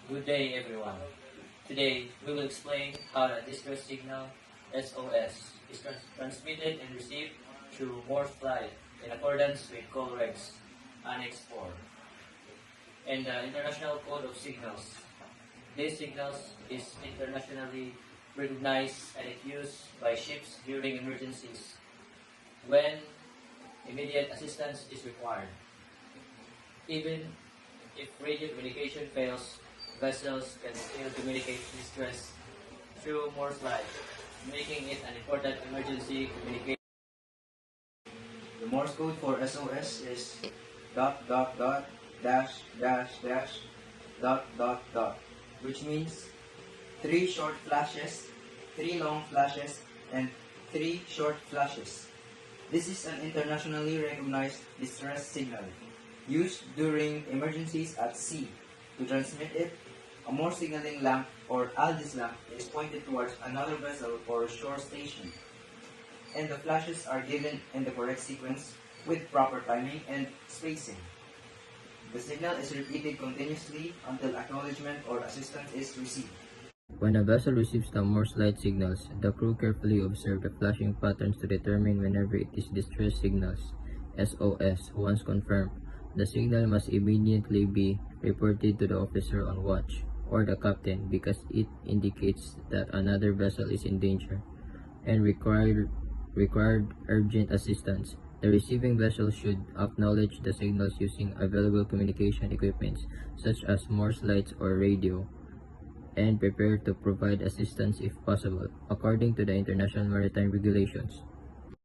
Good day, everyone. Today, we will explain how the distress signal SOS is transmitted and received through Morse light in accordance with Code Regs Annex 4 and the International Code of Signals. These signals is internationally recognized and it's used by ships during emergencies when immediate assistance is required. Even if radio communication fails, vessels can still communicate distress through Morse light, making it an important emergency communication. The Morse code for SOS is dot dot dot dash dash dash dot dot dot, which means 3 short flashes, 3 long flashes, and 3 short flashes. This is an internationally recognized distress signal used during emergencies at sea. To transmit it, a Morse signaling lamp or Aldis lamp is pointed towards another vessel or shore station, and the flashes are given in the correct sequence with proper timing and spacing. The signal is repeated continuously until acknowledgement or assistance is received. When a vessel receives the Morse light signals, the crew carefully observe the flashing patterns to determine whenever it is distress signals SOS. Once confirmed, the signal must immediately be reported to the officer on watch or the captain because it indicates that another vessel is in danger and required urgent assistance. The receiving vessel should acknowledge the signals using available communication equipment such as Morse lights or radio and prepare to provide assistance if possible, according to the international maritime regulations.